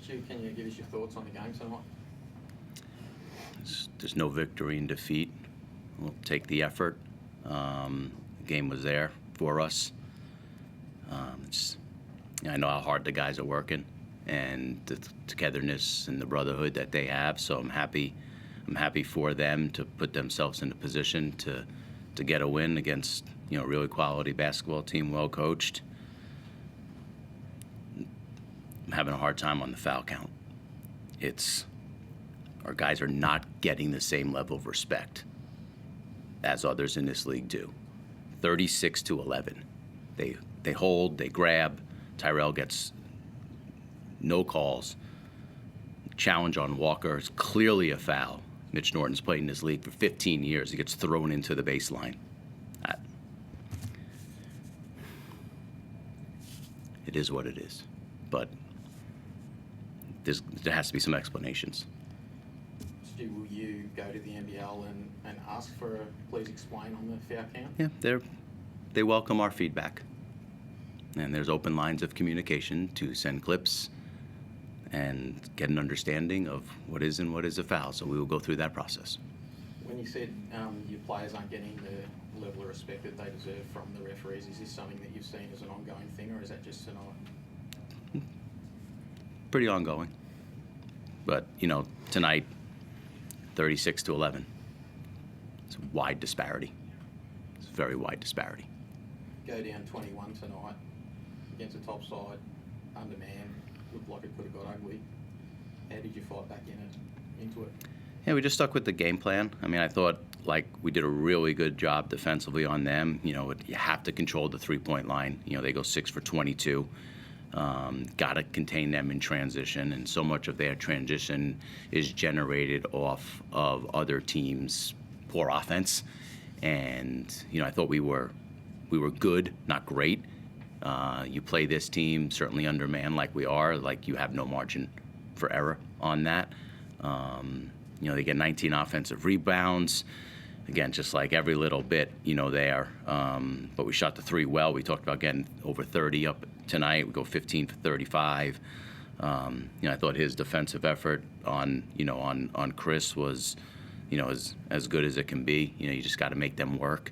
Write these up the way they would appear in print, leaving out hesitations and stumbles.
Stu, can you give us your thoughts on the game tonight? There's no victory in defeat. We'll take the effort. The game was there for us. I know how hard the guys are working and the togetherness and the brotherhood that they have. So I'm happy for them to put themselves in a position to get a win against a really quality basketball team, well coached. I'm having a hard time on the foul count. Our guys are not getting the same level of respect as others in this league do. 36-11. They hold, they grab. Tyrell gets no calls. Challenge on Walker is clearly a foul. Mitch Norton's played in this league for 15 years. He gets thrown into the baseline. It is what it is. But there has to be some explanations. Stu, will you go to the NBL and ask for a please explain on the foul count? Yeah, they welcome our feedback. And there's open lines of communication to send clips and get an understanding of what is and what is a foul. So we will go through that process. When you said your players aren't getting the level of respect that they deserve from the referees, is this something that you've seen as an ongoing thing, or is that just tonight? Pretty ongoing. But, tonight, 36-11. It's a wide disparity. It's a very wide disparity. Go down 21 tonight against a top side, undermanned, looked like it could have got ugly. How did you fight back into it? Yeah, we just stuck with the game plan. I mean, I thought we did a really good job defensively on them. You have to control the three-point line. They go 6 for 22. Got to contain them in transition, and so much of their transition is generated off of other teams' poor offense. And I thought we were good, not great. You play this team certainly undermanned like we are, you have no margin for error on that. They get 19 offensive rebounds. Again, just like every little bit, there. But we shot the three well. We talked about getting over 30 up tonight. We go 15 for 35. I thought his defensive effort on Chris was, as good as it can be. You just got to make them work.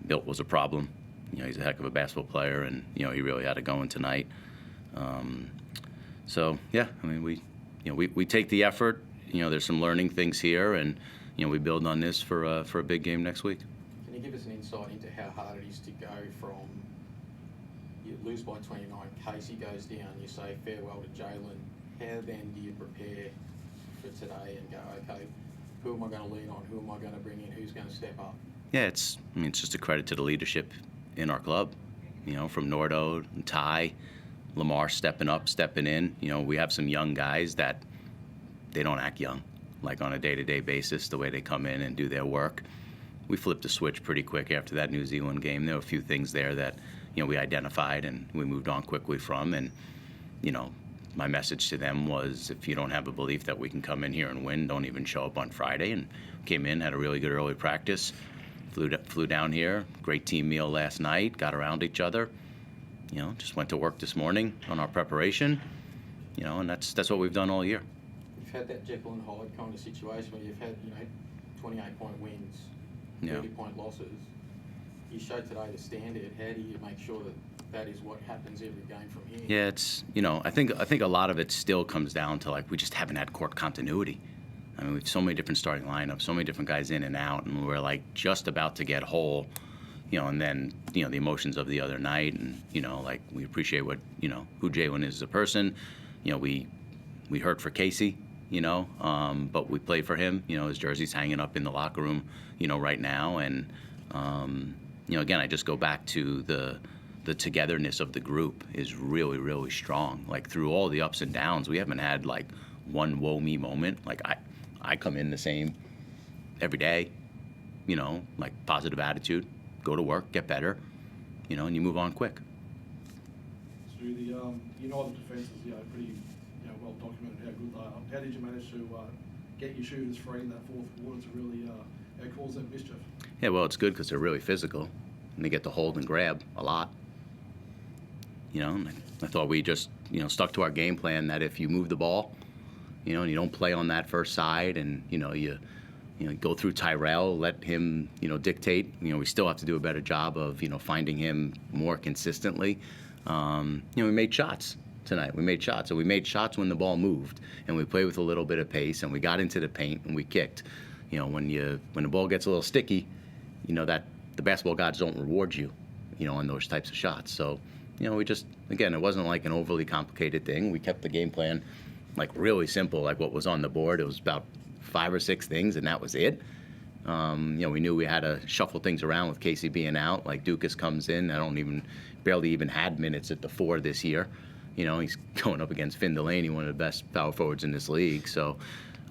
Milt was a problem. He's a heck of a basketball player, and he really had it going tonight. So yeah, I mean we take the effort. There's some learning things here, and we build on this for a big game next week. Can you give us an insight into how hard it is to go from you lose by 29, Casey goes down, you say farewell to Jalen. How then do you prepare for today and go, okay, who am I going to lean on? Who am I going to bring in? Who's going to step up? Yeah, it's just a credit to the leadership in our club. From Nordo and Ty, Lamar stepping up, stepping in. We have some young guys that they don't act young, on a day-to-day basis, the way they come in and do their work. We flipped the switch pretty quick after that New Zealand game. There were a few things there that, we identified and we moved on quickly from. And, my message to them was, if you don't have a belief that we can come in here and win, don't even show up on Friday. And came in, had a really good early practice, flew down here, great team meal last night, got around each other, just went to work this morning on our preparation, and that's what we've done all year. You've had that Jekyll and Hyde kind of situation where you've had, 28-point wins, Yeah. 30-point losses. You showed today the standard. How do you make sure that is what happens every game from here? Yeah, it's, I think a lot of it still comes down to, we just haven't had court continuity. I mean, we have so many different starting lineups, so many different guys in and out, and we're, just about to get whole, and then, the emotions of the other night, and, we appreciate what, who Jalen is as a person. We hurt for Casey, but we played for him. His jersey's hanging up in the locker room, right now. And, again, I just go back to the togetherness of the group is really, really strong. Through all the ups and downs, we haven't had, one woe me moment. I come in the same every day, positive attitude, go to work, get better, and you move on quick. Stu, the United defence is pretty well documented how good they are. How did you manage to get your shooters free in that fourth quarter to really cause that mischief? Yeah, well, it's good because they're really physical, and they get to hold and grab a lot. And I thought we just stuck to our game plan that if you move the ball, and you don't play on that first side, and you go through Tyrell, let him dictate. We still have to do a better job of finding him more consistently. We made shots tonight. We made shots, and we made shots when the ball moved, and we played with a little bit of pace, and we got into the paint and we kicked. When the ball gets a little sticky, that the basketball gods don't reward you, on those types of shots. So, we just, again, it wasn't like an overly complicated thing. We kept the game plan like really simple, like what was on the board. It was about 5 or 6 things, and that was it. We knew we had to shuffle things around with Casey being out. Like Dukas comes in, barely even had minutes at the 4 this year. He's going up against Finn Delaney, one of the best power forwards in this league. So,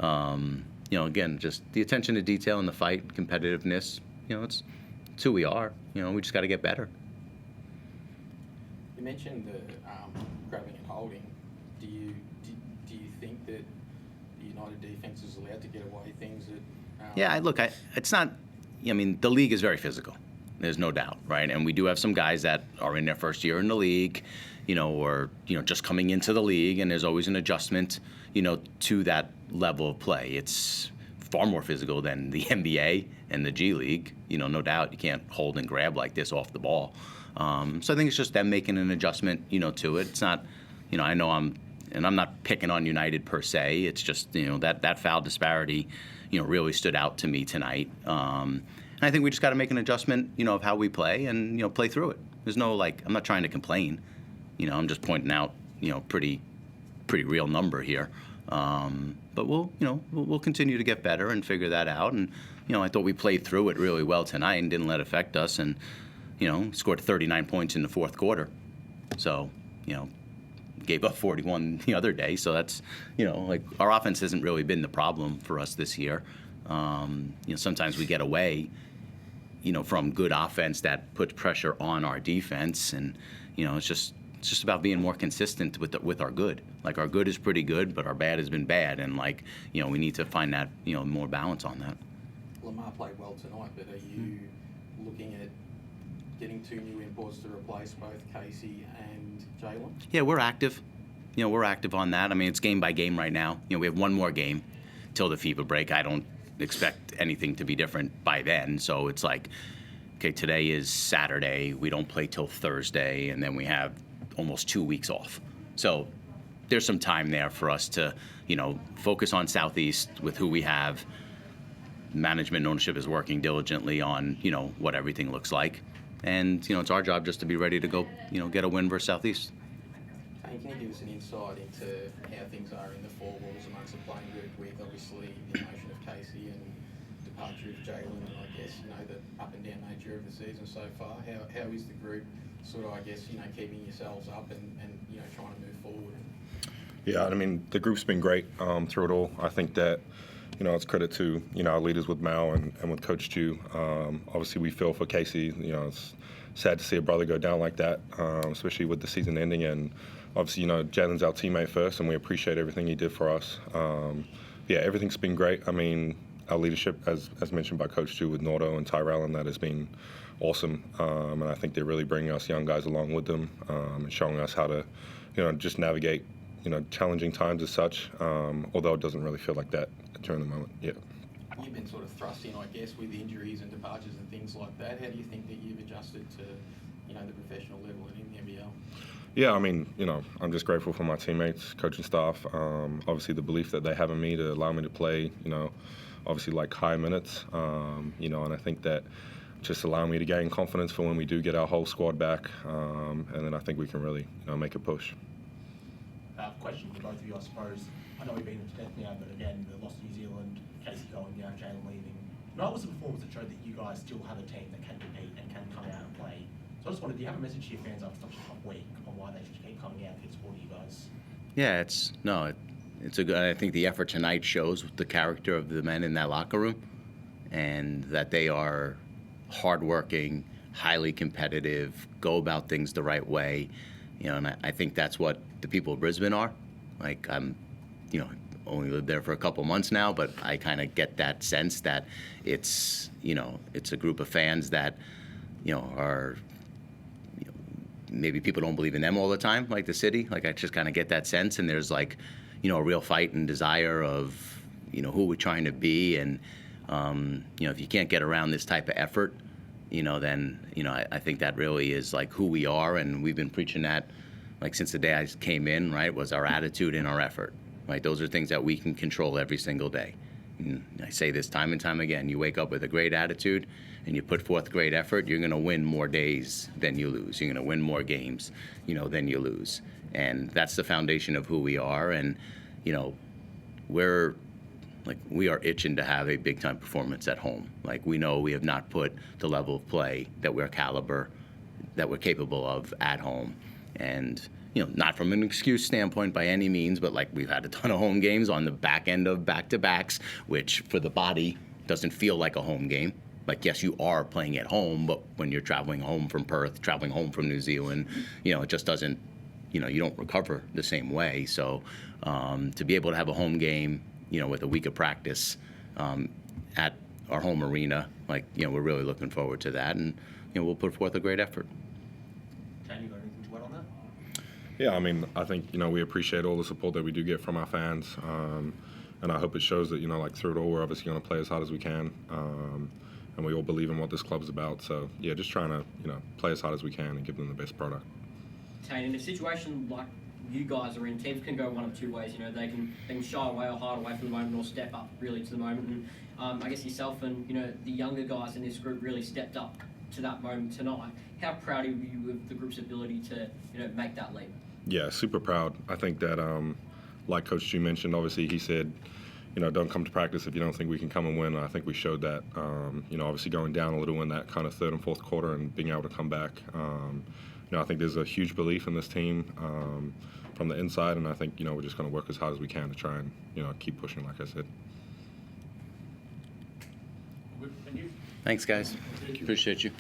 again, just the attention to detail in the fight, competitiveness. It's who we are. We just got to get better. You mentioned the grabbing and holding. Do you think that the United defence is allowed to get away things that? Yeah, it's not. The league is very physical. There's no doubt, right? And we do have some guys that are in their first year in the league, or just coming into the league, and there's always an adjustment, to that level of play. It's far more physical than the NBA and the G League. No doubt you can't hold and grab like this off the ball. So I think it's just them making an adjustment, to it. It's not, I know I'm not picking on United per se. It's just, that foul disparity, really stood out to me tonight. And I think we just got to make an adjustment, of how we play and, play through it. There's no, I'm not trying to complain. I'm just pointing out, pretty real number here. But we'll continue to get better and figure that out. And, I thought we played through it really well tonight and didn't let it affect us. And, scored 39 points in the fourth quarter. So, gave up 41 the other day. So that's, our offense hasn't really been the problem for us this year. Sometimes we get away, from good offense that puts pressure on our defense. And, it's just about being more consistent with our good. Like, our good is pretty good, but our bad has been bad. And, we need to find that, more balance on that. Lamar played well tonight, but are you looking at getting 2 new imports to replace both Casey and Jalen? Yeah, we're active. We're active on that. It's game by game right now. We have one more game till the FIBA break. I don't expect anything to be different by then. So it's like, okay, today is Saturday. We don't play till Thursday, and then we have almost 2 weeks off. So there's some time there for us to, focus on Southeast with who we have. Management and ownership is working diligently on, what everything looks like. And, it's our job just to be ready to go, get a win versus Southeast. Taine, can you give us an insight into how things are in the 4 walls amongst the playing group with obviously the emotion of Casey and departure of Jalen, and I guess, the up and down nature of the season so far? How is the group sort of, I guess, keeping yourselves up and trying to move forward? Yeah, the group's been great through it all. I think that, it's credit to, our leaders with Mal and with Coach Stu. Obviously, we feel for Casey. It's sad to see a brother go down like that, especially with the season ending. And obviously, Jalen's our teammate first, and we appreciate everything he did for us. Yeah, everything's been great. Our leadership, as mentioned by Coach Stu, with Nordo and Tyrell, and that has been awesome. And I think they're really bringing us young guys along with them and showing us how to, just navigate, challenging times as such, although it doesn't really feel like that during the moment. Yeah. You've been sort of thrust in, I guess, with injuries and departures and things like that. How do you think that you've adjusted to, the professional level and in the NBL? Yeah, I'm just grateful for my teammates, coaching staff. Obviously, the belief that they have in me to allow me to play, obviously high minutes, and I think that just allow me to gain confidence for when we do get our whole squad back, and then I think we can really, make a push. Question for both of you, I suppose. I know we've been into death now, but again, the loss to New Zealand, Casey going down, Jalen leaving. What was the performance that showed that you guys still have a team that can compete and can come out and play? So I just wondered, do you have a message to your fans after such a tough week on why they should keep coming out and support you guys? Yeah, it's a good. I think the effort tonight shows the character of the men in that locker room, and that they are hardworking, highly competitive, go about things the right way. And I think that's what the people of Brisbane are. I'm, only lived there for a couple months now, but I kind of get that sense that it's a group of fans that, are, maybe people don't believe in them all the time, like the city. Like I just kind of get that sense, and there's like, a real fight and desire of, who we're trying to be, and if you can't get around this type of effort, then I think that really is like who we are, and we've been preaching that like since the day I came in. Right, was our attitude and our effort. Right, those are things that we can control every single day. And I say this time and time again, you wake up with a great attitude and you put forth great effort, you're going to win more days than you lose. You're going to win more games, than you lose. And that's the foundation of who we are. And, we are itching to have a big-time performance at home. Like, we know we have not put the level of play that we're capable of at home. And, not from an excuse standpoint by any means, but like we've had a ton of home games on the back end of back-to-backs, which for the body doesn't feel like a home game. Like, yes, you are playing at home, but when you're traveling home from Perth, traveling home from New Zealand, it just doesn't, you don't recover the same way. So to be able to have a home game, with a week of practice at our home arena, we're really looking forward to that, and, we'll put forth a great effort. Taine, you got anything to add on that? Yeah, I mean, I think, we appreciate all the support that we do get from our fans. And I hope it shows that, through it all, we're obviously going to play as hard as we can. And we all believe in what this club's about. So, yeah, just trying to, play as hard as we can and give them the best product. Taine, in a situation like you guys are in, teams can go one of two ways. They can shy away or hide away from the moment, or step up really to the moment. And I guess yourself and, the younger guys in this group really stepped up to that moment tonight. How proud are you of the group's ability to, make that leap? Yeah, super proud. I think that, like Coach Stu mentioned, obviously he said, don't come to practice if you don't think we can come and win. And I think we showed that, obviously going down a little in that kind of third and fourth quarter and being able to come back. I think there's a huge belief in this team from the inside, and I think, we're just going to work as hard as we can to try and, keep pushing, like I said. Thank you. Thanks, guys. Appreciate you.